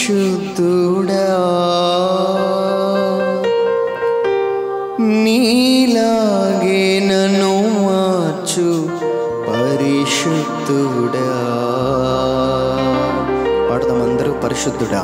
పరిశుద్ధుడా నీలాగే నన్ను మార్చు పరిశుద్ధుడా. పాడదాం అందరూ. పరిశుద్ధుడా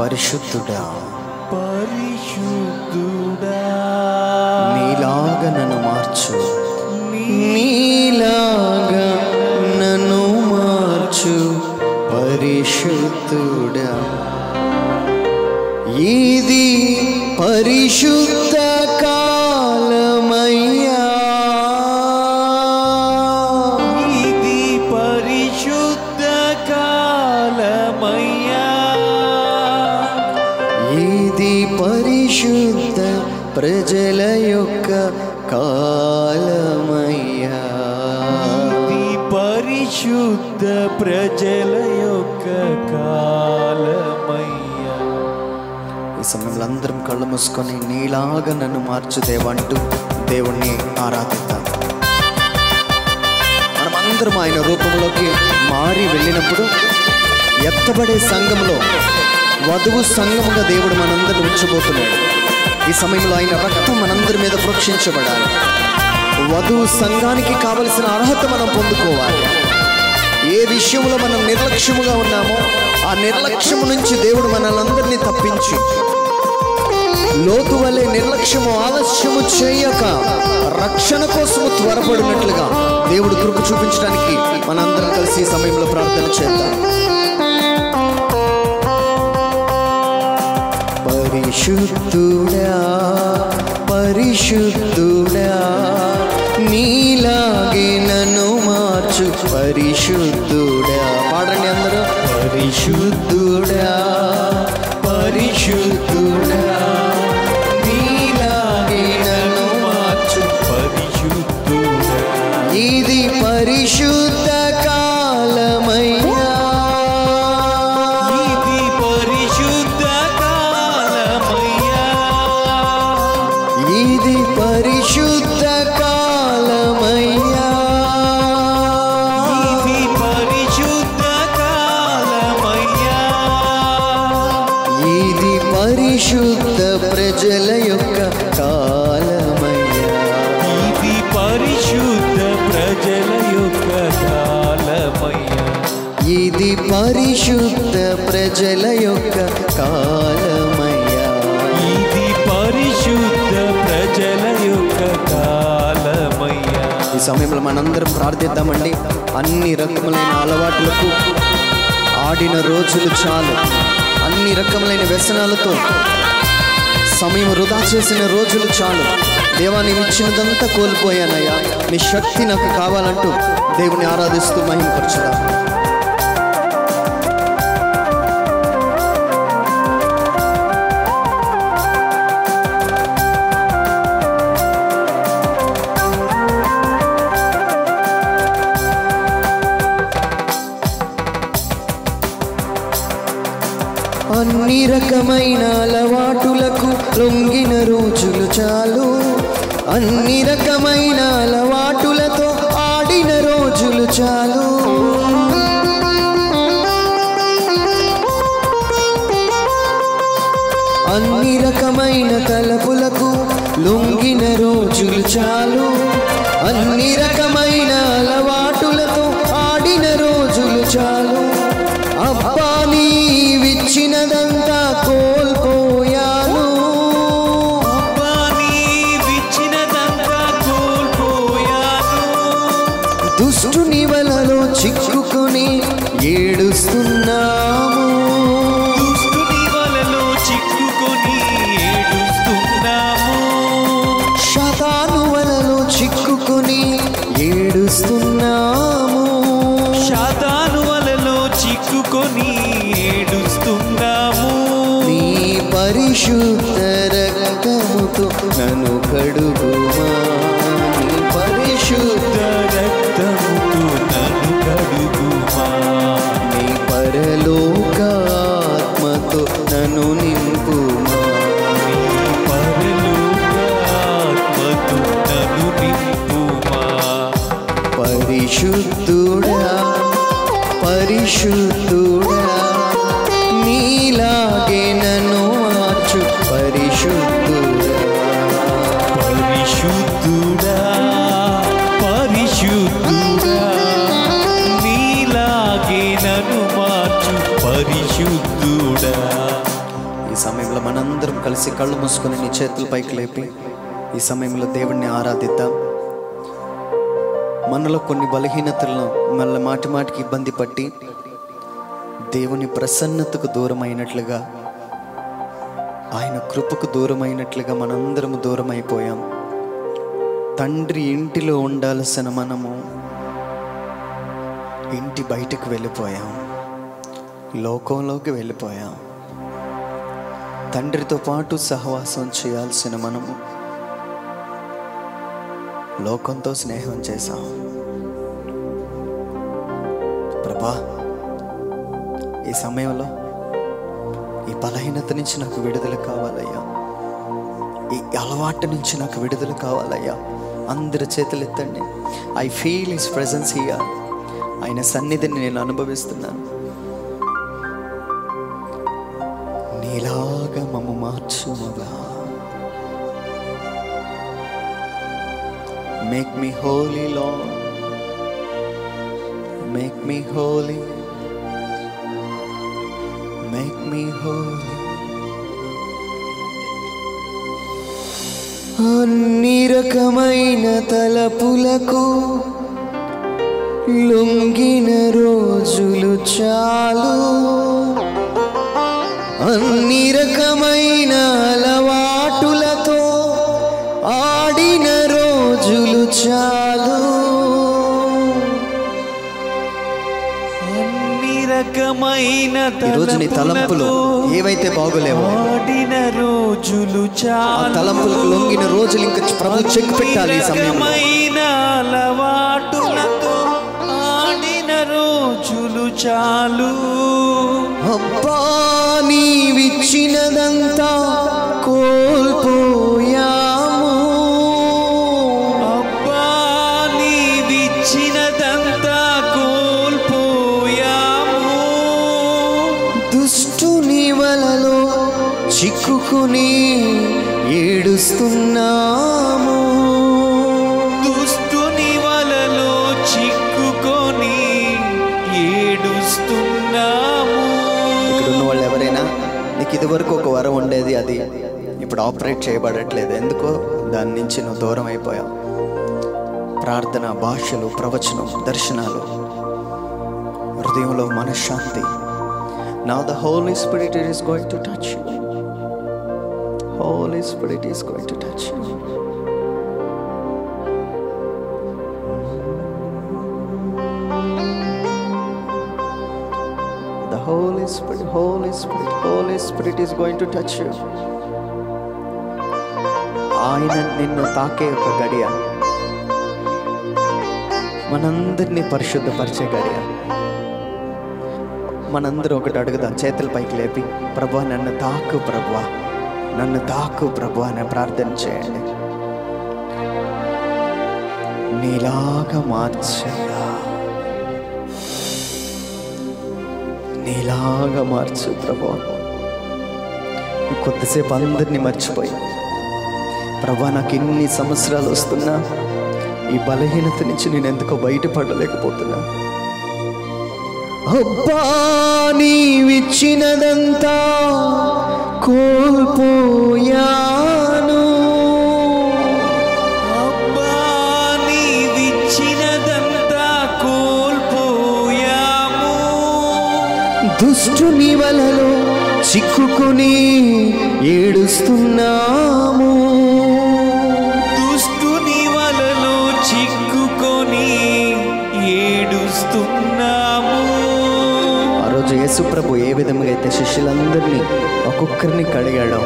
పరిశుద్ధుడా పరిశుద్ధుడా నీలాగా నన్ను మార్చు, నీలాగా నన్ను మార్చు పరిశుద్ధుడా. ఇది పరిశుద్ధ కాలమయ్యా, ఇది పరిశుద్ధ కాలమయ్యా, ఇది పరిశుద్ధ ప్రజల యొక్క కాలమయ్యా, ఇది పరిశుద్ధ ప్రజల యొక్క కాలమయ్యా. ఈ సమయంలో అందరం కళ్ళు మూసుకొని నీలాగా నన్ను మార్చు దేవా అంటూ దేవుణ్ణి ఆరాధిద్దాం. మనం అందరం ఆయన రూపంలోకి మారి వెళ్ళినప్పుడు ఎత్తబడే సంఘంలో వధువు సంఘముగా దేవుడు మనందరిని ఉంచబోతున్నాడు. ఈ సమయంలో ఆయన రక్తం మనందరి మీద ప్రోక్షించబడాలి. వధువు సంఘానికి కావలసిన అర్హత మనం పొందుకోవాలి. ఏ విషయంలో మనం నిర్లక్ష్యముగా ఉన్నామో ఆ నిర్లక్ష్యము నుంచి దేవుడు మనల్ని తప్పించి లోతు వలె నిర్లక్ష్యము ఆలస్యము చేయక రక్షణ కోసము త్వరపడినట్లుగా దేవుడు కృప చూపించడానికి మనందరం కలిసి ఈ సమయంలో ప్రార్థన చేద్దాం. పరిశుద్ధుడా పరిశుద్ధుడా నీలాగే నన్ను మార్చు పరిశుద్ధుడా. పాడండి అందరూ. పరిశుద్ధుడా పరిశుద్ధుడా నీలాగే నన్ను మార్చు పరిశుద్ధుడా. ఇది పరిశుద్ధ కాలమయ్యా, ఇది పరిశుద్ధ కాలమయ్యా, ఇది పరిశుద్ధ కాలమయ్యా, ఇది పరిశుద్ధ కాలమయ్యా, ఇది పరిశుద్ధ ప్రజల యొక్క కాలమయ్యా, ఇది పరిశుద్ధ ప్రజల యొక్క కాలమయ్యా, ఇది పరిశుద్ధ ప్రజల యొక్క కాలమయ్యా. ఇది పరిశుద్ధ ప్రజల యొక్క కాలమయ్యా. ఈ సమయంలో మనందరం ప్రార్థిద్దామండి. అన్ని రకములైన అలవాట్లకు ఆడిన రోజులు చాలు. అన్ని రకములైన వ్యసనాలతో సమయం వృధా చేసిన రోజులు చాలు. దేవా నీవు ఇచ్చినదంతా కోల్పోయానయ్యా, నీ శక్తి నాకు కావాలంటూ దేవుని ఆరాధిస్తూ మహిమపరచుదా. అన్ని రకమైన అలవాటులకు లొంగిన రోజులు చాలు. అన్ని రకమైన అలవాటులతో ఆడిన రోజులు చాలు. అన్ని రకమైన తలపులకు లొంగిన రోజులు చాలు. అన్ని రకమైన అలవాటులతో ఆడిన రోజులు చాలు. అబ్బా నీవిచ్చినదంతా కోల్పోయాను, అబ్బా నీవిచ్చినదంతా కోల్పోయాను, దుష్టుని వలలో చిక్కుకొని ఏడుస్తున్నాము, దుష్టుని వలలో చిక్కుకొని ఏడుస్తున్నాము, శాతాను వలలో చిక్కుకొని ఏడుస్తున్నాము, శాతాను వలలో చిక్కుకొని ఏడుస్తున్నాము. నీ పరిశుద్ధ రక్తముతో నన్ను కడుగుమా, నీ పరిశుద్ధ రక్తముతో నన్ను కడుగుమా, నీ పరలోకాత్మతో నన్ను నింపుమా, నీ పరలోకాత్మతో నన్ను నింపుమా. పరిశుద్ధుడా పరిశుద్ధుడా, నీలాగే నన్ను మార్చు పరిశుద్ధుడా. పరిశుద్ధుడా పరిశుద్ధుడా, నీలాగే నన్ను మార్చు పరిశుద్ధుడా. ఈ సమయంలో మనందరం కలిసి కళ్ళు మూసుకొని నీ చేతుల పైకి లేపి ఈ సమయంలో దేవుణ్ణి ఆరాధిద్దాం. మనలో కొన్ని బలహీనతలను మళ్ళీ మాటి మాటికి ఇబ్బంది పట్టి దేవుని ప్రసన్నతకు దూరం అయినట్లుగా, ఆయన కృపకు దూరం అయినట్లుగా మనందరము దూరం అయిపోయాం. తండ్రి ఇంటిలో ఉండాల్సిన మనము ఇంటి బయటకు వెళ్ళిపోయాం, లోకంలోకి వెళ్ళిపోయాం. తండ్రితో పాటు సహవాసం చేయాల్సిన మనము లోకంతో స్నేహం చేశాం. ప్రభా, ఈ సమయంలో ఈ బలహీనత నుంచి నాకు విడుదల కావాలయ్యా, ఈ అలవాటు నుంచి నాకు విడుదల కావాలయ్యా. అందరి చేతులు ఎత్తండి. I feel his presence here. ఆయన సన్నిధిని నేను అనుభవిస్తున్నాను. నీలాగా మమ్మ మార్చుమగా. Make me holy, Lord. Make me holy. Make me holy. అన్ని రకమైన తలపులకు లొంగిన రోజులు చాలు, అన్ని రకమైన అలవాటులతో ఆడిన రోజులు చాలు, అన్ని రకమైన ఈరోజు నీ తలంపులు ఏవైతే బాగోలేవో ఆడిన రోజులు ఆ చాలు, తలంపులకు లొంగిన రోజులు ఇంకా ప్రభు చెక్ పెట్టాలి. ఈ సమయంలో అలవాటులతో ఆడిన రోజులు చాలు. అబ్బా, నీవిచ్చినదంతా కోల్పోయాము, అబ్బా నీవిచ్చినదంతా కోల్పోయాము. దుష్టుని వలలో చిక్కుకుని ఏడుస్తున్నాము, దుష్టుని వలలో చిక్కుకొని ఏడుస్తున్నాము. ఇక్కడ ఉన్న వాళ్ళు ఎవరైనా నీకు ఇదివరకు ఒక వరం ఉండేది, అది ఇప్పుడు ఆపరేట్ చేయబడట్లేదు, ఎందుకో దాని నుంచి నువ్వు దూరం అయిపోయావు. ప్రార్థన, భాషలు, ప్రవచనం, దర్శనాలు, హృదయంలో మనశ్శాంతి. Now the Holy Spirit is going to touch you. Holy Spirit is going to touch you. The Holy Spirit, Holy Spirit, Holy Spirit is going to touch you. ఆయన నిన్ను తాకే ఒక గడియ, మనందరినీ పరిశుద్ధపరిచే గడియ. మనందరం ఒకటి అడుగుదాం, చేతుల పైకి లేపి, ప్రభువా నన్ను తాకు, ప్రభువా నన్ను తాకు ప్రభువా అని ప్రార్థన చేయండి. నీలాగా మార్చయ్యా, నీలాగా మార్చు ప్రభువా. కొద్దిసేపు అందరినీ మర్చిపోయి, ప్రభువా నాకు ఇన్ని సంవత్సరాలు వస్తున్నా ఈ బలహీనత నుంచి నేను ఎందుకో బయటపడలేకపోతున్నా. అబ్బా, నీవిచ్చినదంతా కోల్పోయాను, అబ్బా నీవిచ్చినదంతా కోల్పోయాము. దుష్టుని వలలో చిక్కుకుని ఏడుస్తున్నాము, దుష్టుని వలలో చిక్కుకొని ఏడుస్తున్నాము. ఆ రోజు యేసు ప్రభు ఏ విధంగా అయితే శిష్యులందరినీ ఒక్కొక్కరిని కడిగాడో,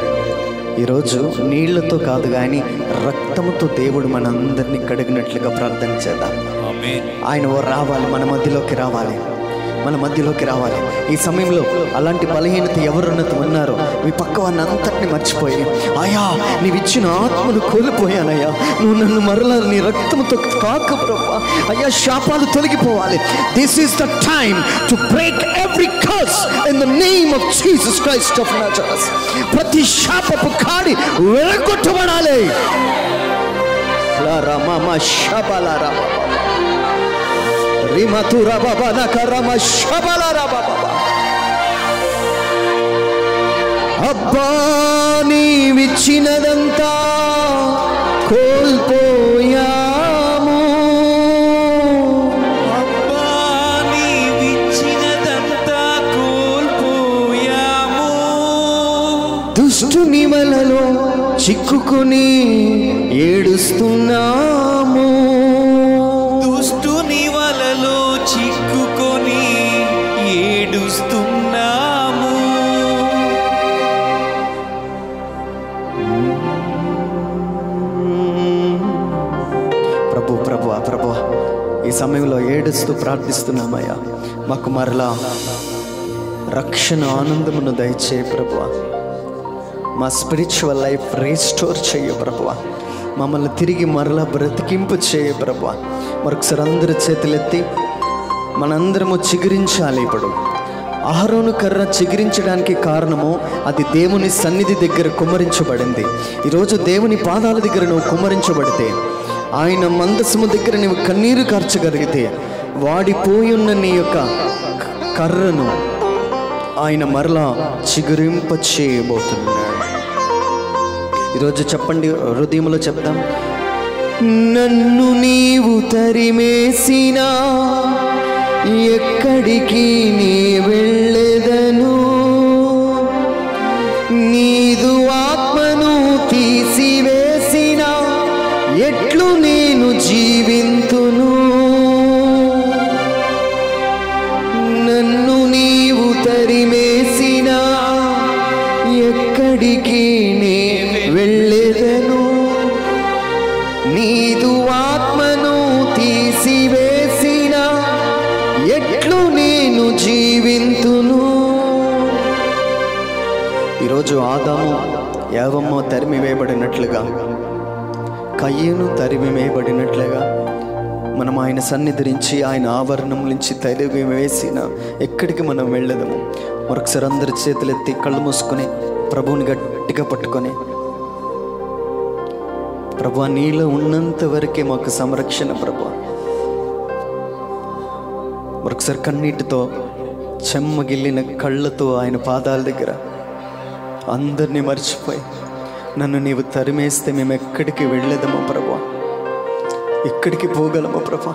ఈరోజు నీళ్లతో కాదు కానీ రక్తముతో దేవుడు మనందరినీ కడిగినట్లుగా ప్రార్థన చేద్దాం. ఆమేన్. ఆయన రావాలి, మన మధ్యలోకి రావాలి. మన మధ్యలోకి రావాలి. ఈ సమయంలో అలాంటి బలహీనత ఎవరున్నత ఉన్నారో మీ పక్క వారిని అంతటిని మర్చిపోయి, అయ్యా నీవు ఇచ్చిన ఆత్మను కోల్పోయానయ్యా, నువ్వు నన్ను మరలా నీ రక్తంతో కాకు ప్రభా, అయ్యా శాపాలు తొలగిపోవాలి. This is the time to break every curse in the name of Jesus Christ of Nazareth. ప్రతి శాపపు కాడి విరగొట్టబడాలి. అబ్బా నీవిచ్చినదంతా కోల్పోయాము, అబ్బా నీవిచ్చినదంతా కోల్పోయాము. దుష్టుని వలలో చిక్కుకుని ఏడుస్తున్నాము, దుష్టుని వలలో చిక్కుకొని ఏడుస్తున్నాము. ప్రభు ఈ సమయంలో ఏడుస్తూ ప్రార్థిస్తున్నామయ్యా, మాకు మరలా రక్షణ ఆనందమును దయచేయ ప్రభువా. మా స్పిరిచువల్ లైఫ్ రీస్టోర్ చేయ ప్రభువా. మమ్మల్ని తిరిగి మరలా బ్రతికింపు చేయ ప్రభువా. మరొకసారి అందరి చేతులెత్తి మనందరము చిగురించాలి. ఇప్పుడు అహరోను కర్ర చిగురించడానికి కారణము అది దేవుని సన్నిధి దగ్గర కుమ్మరించబడింది. ఈరోజు దేవుని పాదాల దగ్గర నువ్వు కుమ్మరించబడితే, ఆయన మందసము దగ్గర నువ్వు కన్నీరు కార్చగలిగితే, వాడిపోయున్న నీ యొక్క కర్రను ఆయన మరలా చిగురింప చేయబోతున్నాడు. ఈరోజు చెప్పండి, హృదయంలో చెప్తాం, నన్ను నీవు తరిమేసినా ఎక్కడికి నీ వెళ్ళెదను, నీదు ఆత్మను తీసివేసినా ఎట్లు నేను జీవింతును, నన్ను నీవు తరిమేసినా ఎక్కడికి నే వెళ్ళెదను, నీదు ఆత్మను తీసివేసినా ఎట్లు నేను జీవింతును. ఈరోజు ఆదాము ఏవమ్మో తరిమివేయబడినట్లుగా, కయ్యను తరిమివేయబడినట్లుగా మనం ఆయన సన్నిధి నుంచి, ఆయన ఆవరణం నుంచి తరిమి వేసిన ఎక్కడికి మనం వెళ్ళదము. మరొకసారి అందరి చేతులెత్తి కళ్ళు మూసుకొని ప్రభువుని గట్టిగా పట్టుకొని, ప్రభువా నీలో ఉన్నంత వరకే మాకు సంరక్షణ ప్రభువా. మరొకసారి కన్నీటితో చెమ్మగిల్లిన కళ్ళతో ఆయన పాదాల దగ్గర అందరినీ మర్చిపోయి, నన్ను నీవు తరిమేస్తే మేము ఎక్కడికి వెళ్ళేదమో ప్రభువా, ఎక్కడికి పోగలమో ప్రభువా.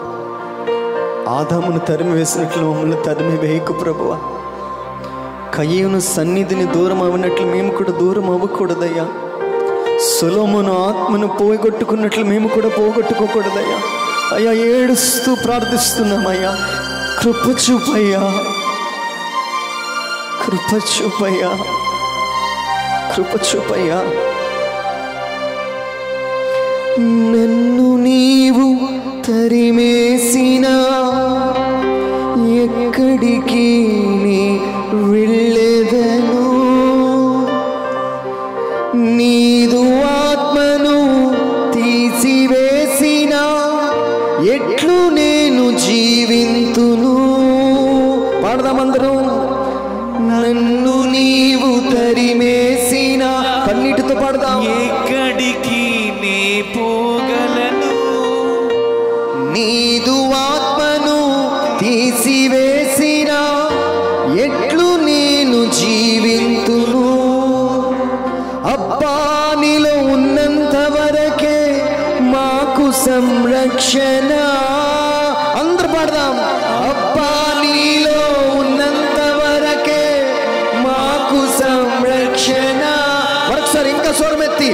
ఆదామును తరిమి వేసినట్లు మమ్మల్ని తరిమి వేయకు ప్రభువా. కయ్యూను సన్నిధిని దూరం అవ్వనట్లు మేము కూడా దూరం అవ్వకూడదయ్యా. సొలొమోను ఆత్మను పోగొట్టుకున్నట్లు మేము కూడా పోగొట్టుకోకూడదయ్యా. అయ్యా ఏడుస్తూ ప్రార్థిస్తున్నామయ్యా, కృప చూపయ్యా, కృప చూపయ్యా, కృప చూపయ్యా. నన్ను నీవు తరిమేసినా ఎక్కడికి నీ వెళ్ళెదను, నీదు ఆత్మను తీసివేసినా ఎట్లు నేను జీవింతును. పాడదామందరం, నన్ను నీవు తరిమేసినా, కన్నీటితో పాడదాం. ఎక్కడికి నే పోగలను, నీదు ఆత్మను తీసివేసినా ఎట్లు నేను జీవింతును. అబ్బా నీలో ఉన్నంత వరకే మాకు సంరక్షణ. అందరూ పాడదాం, అబ్బా నీలో ఉన్నంత వరకే మాకు సంరక్షణ. మరొకసారి ఇంకా స్వరమెత్తి,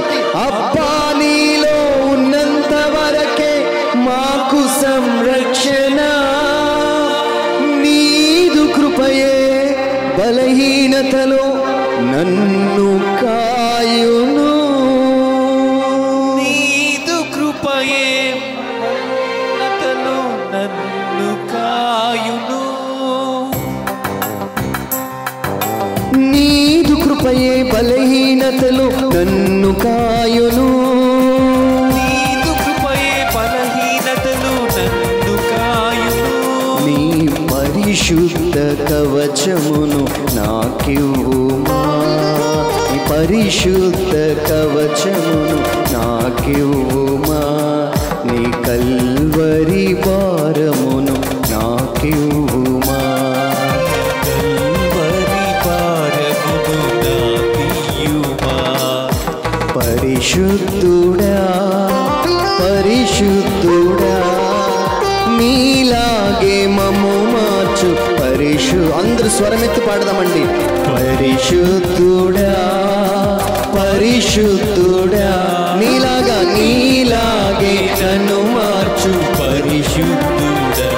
అబ్బా నీలో ఉన్నంత వరకే మాకు సంరక్షణ. నీదు కృపయే బలహీనతలో నన్ను కాయును, నీదు కృపయే నతను నన్ను కాయును. బలహీనతలు నన్ను కాయును. నీదు కృపయే బలహీనతలు నన్ను కాయును. నీ పరిశుద్ధ కవచమును నాకివ్వుమా. నీ పరిశుద్ధ కవచమును నాకివ్వుమా. నీ కల్వరి భారమును నాకివ్వుమా. కల్వరి భారమును నాకియ్యుమా. పరిశుద్ధుడా పరిశుద్ధుడా నీలాగే మమ్ము మార్చు. అందరూ స్వరమెత్తి పాడదామండి. పరిశుద్ధుడా పరిశుద్ధుడా నీలాగే నన్ను మార్చు. పరిశుద్ధుడా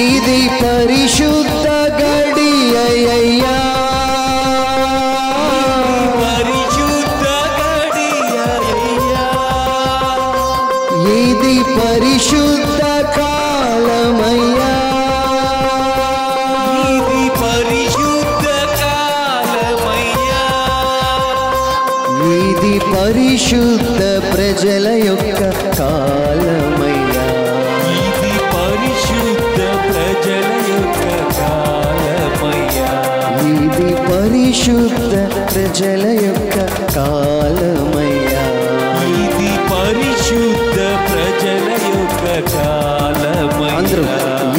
ఇది పరిశుద్ధ గడియయ్యా. పరిశుద్ధ గడియయ్యా. ఇది పరిశుద్ధ కాలమయ్యా. ఇది పరిశుద్ధ కాలమయ్యా. ఇది పరిశుద్ధ ప్రజల యొక్క కాలమయ్యా. ఇది పరిశుద్ధ ప్రజల యొక్క కాలమయ్యా. ఇది పరిశుద్ధ ప్రజల యొక్క కాలమయ్యా. ఇది పరిశుద్ధ ప్రజల యొక్క అందరూ కాలమయ్యా.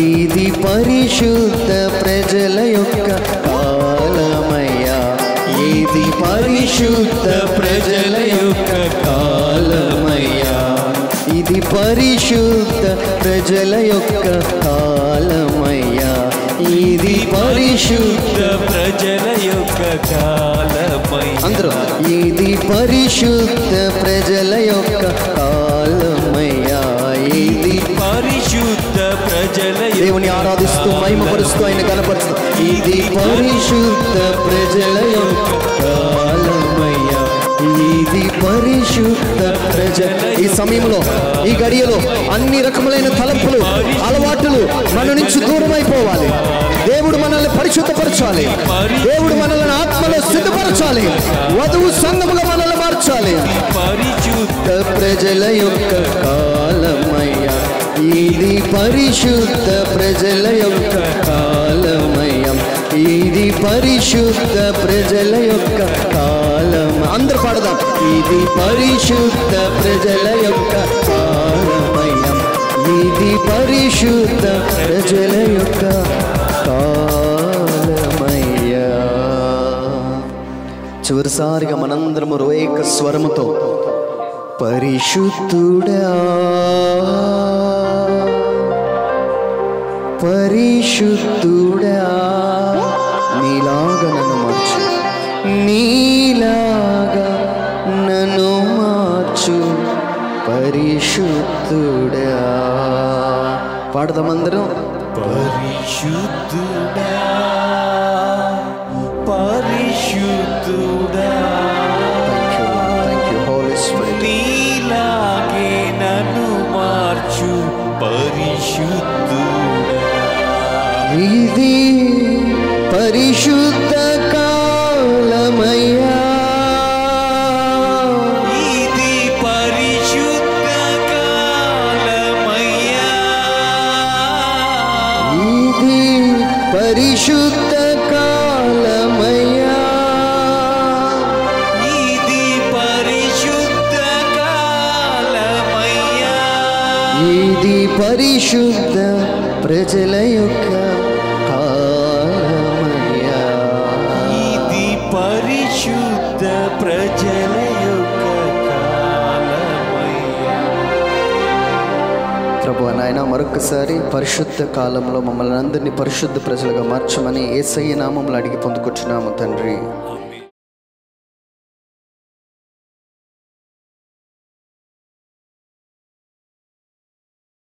ఇది పరిశుద్ధ ప్రజల యొక్క కాలమయ్యా. ఇది పరిశుద్ధ ప్రజల యొక్క కాలమయ్యా. ఇది పరిశుద్ధ ప్రజల యొక్క కాలమయ్యా. ఇది పరిశుద్ధ ప్రజల యొక్క కాలమయ్యా. అందరూ ఇది పరిశుద్ధ ప్రజల యొక్క కాలమయ్యా. ఇది పరిశుద్ధ ప్రజల దేవుని ఆరాధిస్తూ మహిమపరుస్తూ ఆయన కనపరుస్తూ ఇది పరిశుద్ధ ప్రజల యొక్క కాలమయ్యా. ఇది పరిశుద్ధ ప్రజల. ఈ సమయంలో ఈ గడియలో అన్ని రకములైన తలంపులు అలవాటులు మన నుంచి దూరం అయిపోవాలి. దేవుడు మనల్ని పరిశుద్ధపరచాలి. దేవుడు మనల్ని ఆత్మలో సిద్ధపరచాలి. వధువు సంఘముగా మనల్ని మార్చాలి. పరిశుద్ధ ప్రజల యొక్క కాలమయ్యా. ఇది పరిశుద్ధ ప్రజల యొక్క కాలమయ్యా. ఇది పరిశుద్ధ ప్రజల యొక్క కాలం. అందరూ పాడదాం. ఇది పరిశుద్ధ ప్రజల యొక్క కాలమయ్యా. ఇది పరిశుద్ధ ప్రజల యొక్క కాలమయ్యా. చివరిసారిగా మనందరము ఏక స్వరముతో పరిశుద్ధుడా పరిశుద్ధుడా నీలాగా నన్ను మార్చు. నీలాగా నన్ను మార్చు పరిశుద్ధుడా. పాడదామందరం. పరిశుద్ధుడా పరిశుద్ధుడా థ్యాంక్ యూ హోలీ స్పిరిట్. నీలాగే నన్ను మార్చు పరిశుద్ధుడా. ఇది పరిశుద్ధ కాలమయ్యా. ఇది పరిశుద్ధ కాలమయ్యా. ఇది పరిశుద్ధ కాలమయ్యా. ఇది పరిశుద్ధ కాలమయ్యా. ఇది పరిశుద్ధ ప్రజల యొక్క కాలమయ్యా. ఇది పరిశుద్ధ ప్రజల యొక్క కాలమయ్యా. ప్రభు నాయన మరొకసారి పరిశుద్ధ కాలంలో మమ్మల్ని అందరినీ పరిశుద్ధ ప్రజలుగా మార్చమని యేసయ్య నామములో అడిగి పొందుకొచ్చున్నాము తండ్రి.